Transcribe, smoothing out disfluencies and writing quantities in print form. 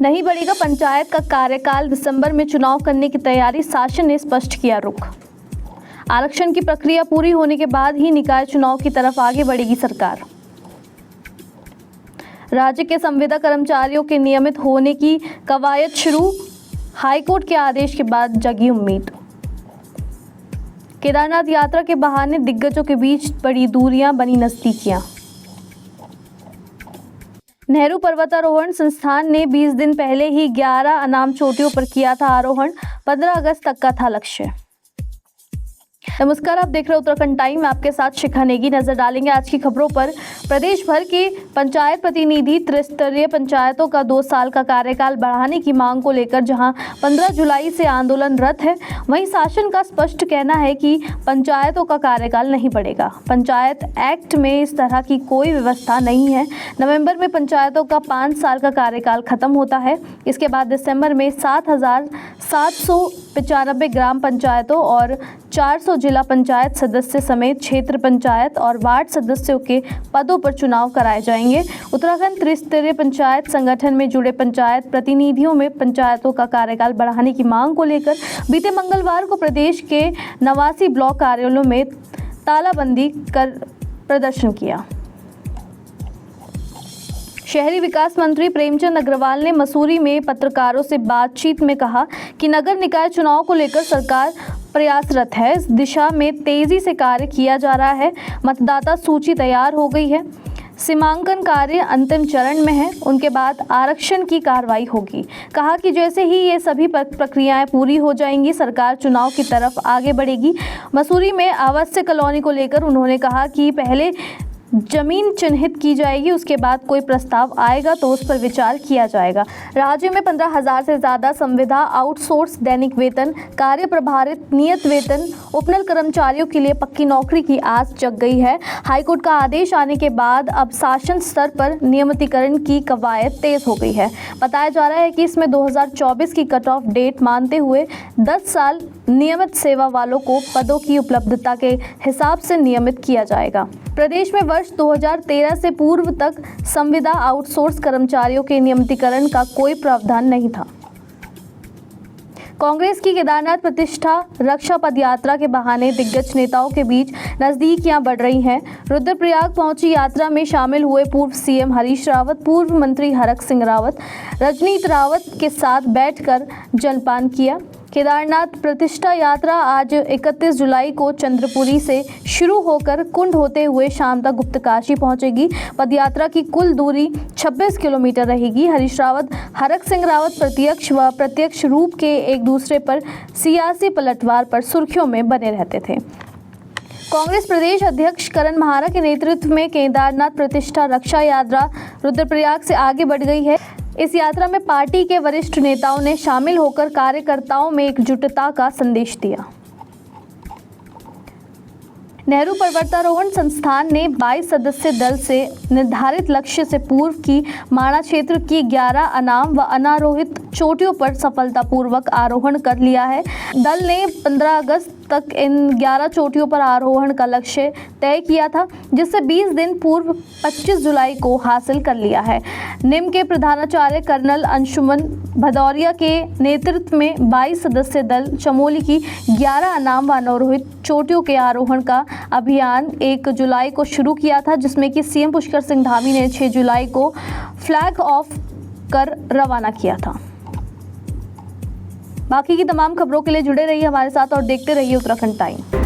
नहीं बढ़ेगा पंचायत का कार्यकाल, दिसंबर में चुनाव करने की तैयारी, शासन ने स्पष्ट किया रुख। आरक्षण की प्रक्रिया पूरी होने के बाद ही निकाय चुनाव की तरफ आगे बढ़ेगी सरकार। राज्य के संविदा कर्मचारियों के नियमित होने की कवायद शुरू, हाईकोर्ट के आदेश के बाद जगी उम्मीद। केदारनाथ यात्रा के बहाने दिग्गजों के बीच बड़ी दूरियां, बनी नजदीकियां। नेहरू पर्वतारोहण संस्थान ने 20 दिन पहले ही 11 अनाम चोटियों पर किया था आरोहण, 15 अगस्त तक का था लक्ष्य। नमस्कार, आप देख रहे हैं उत्तराखंड टाइम। आपके साथ शिखा नेगी। नजर डालेंगे आज की खबरों पर। प्रदेश भर के पंचायत प्रतिनिधि त्रिस्तरीय पंचायतों का 2 साल का कार्यकाल बढ़ाने की मांग को लेकर जहां 15 जुलाई से आंदोलनरत है, वहीं शासन का स्पष्ट कहना है कि पंचायतों का कार्यकाल नहीं बढ़ेगा। पंचायत एक्ट में इस तरह की कोई व्यवस्था नहीं है। नवंबर में पंचायतों का 5 साल का कार्यकाल खत्म होता है। इसके बाद दिसंबर में 7,795 ग्राम पंचायतों और 400 जिला पंचायत सदस्य समेत क्षेत्र पंचायत और वार्ड सदस्यों के पदों पर चुनाव कराए जाएंगे। उत्तराखंड त्रिस्तरीय पंचायत संगठन में जुड़े पंचायत प्रतिनिधियों में पंचायतों का कार्यकाल बढ़ाने की मांग को लेकर बीते मंगलवार को प्रदेश के 89 ब्लॉक कार्यालयों में तालाबंदी कर प्रदर्शन किया। शहरी विकास मंत्री प्रेमचंद अग्रवाल ने मसूरी में पत्रकारों से बातचीत में कहा कि नगर निकाय चुनाव को लेकर सरकार प्रयासरत है। इस दिशा में तेजी से कार्य किया जा रहा है। मतदाता सूची तैयार हो गई है। सीमांकन कार्य अंतिम चरण में है। उनके बाद आरक्षण की कार्रवाई होगी। कहा कि जैसे ही ये सभी प्रक्रियाएं पूरी हो जाएंगी, सरकार चुनाव की तरफ आगे बढ़ेगी। मसूरी में आवासीय कॉलोनी को लेकर उन्होंने कहा कि पहले जमीन चिन्हित की जाएगी, उसके बाद कोई प्रस्ताव आएगा तो उस पर विचार किया जाएगा। राज्य में 15,000 से ज़्यादा संविदा, आउटसोर्स, दैनिक वेतन, कार्य प्रभारित, नियत वेतन, उपनल कर्मचारियों के लिए पक्की नौकरी की आस जग गई है। हाईकोर्ट का आदेश आने के बाद अब शासन स्तर पर नियमितीकरण की कवायद तेज हो गई है। बताया जा रहा है कि इसमें 2024 की कट ऑफ डेट मानते हुए 10 साल नियमित सेवा वालों को पदों की उपलब्धता के हिसाब से नियमित किया जाएगा। प्रदेश में वर्ष 2013 से पूर्व तक संविदा आउटसोर्स कर्मचारियों के नियमितीकरण का कोई प्रावधान नहीं था। कांग्रेस की केदारनाथ प्रतिष्ठा रक्षा पद यात्रा के बहाने दिग्गज नेताओं के बीच नजदीकियां बढ़ रही हैं। रुद्रप्रयाग पहुंची यात्रा में शामिल हुए पूर्व सीएम हरीश रावत, पूर्व मंत्री हरक सिंह रावत, रजनीत रावत के साथ बैठकर जलपान किया। केदारनाथ प्रतिष्ठा यात्रा आज 31 जुलाई को चंद्रपुरी से शुरू होकर कुंड होते हुए शाम तक गुप्तकाशी पहुंचेगी। पदयात्रा की कुल दूरी 26 किलोमीटर रहेगी। हरीश रावत, हरक सिंह रावत प्रत्यक्ष व अप्रत्यक्ष रूप के एक दूसरे पर सियासी पलटवार पर सुर्खियों में बने रहते थे। कांग्रेस प्रदेश अध्यक्ष करण महारा के नेतृत्व में केदारनाथ प्रतिष्ठा रक्षा यात्रा रुद्रप्रयाग से आगे बढ़ गई है। इस यात्रा में पार्टी के वरिष्ठ नेताओं ने शामिल होकर कार्यकर्ताओं में एकजुटता का संदेश दिया। नेहरू पर्वतारोहण संस्थान ने 22 सदस्यीय दल से निर्धारित लक्ष्य से पूर्व की माणा क्षेत्र की 11 अनाम व अनारोहित चोटियों पर सफलतापूर्वक आरोहण कर लिया है। दल ने 15 अगस्त तक इन 11 चोटियों पर आरोहण का लक्ष्य तय किया था, जिससे 20 दिन पूर्व 25 जुलाई को हासिल कर लिया है। निम के प्रधानाचार्य कर्नल अंशुमन भदौरिया के नेतृत्व में 22 सदस्यीय दल चमोली की 11 अनाम व अनारोहित चोटियों के आरोहण का अभियान 1 जुलाई को शुरू किया था, जिसमें कि सीएम पुष्कर सिंह धामी ने 6 जुलाई को फ्लैग ऑफ कर रवाना किया था। बाकी की तमाम खबरों के लिए जुड़े रहिए हमारे साथ और देखते रहिए उत्तराखंड टाइम।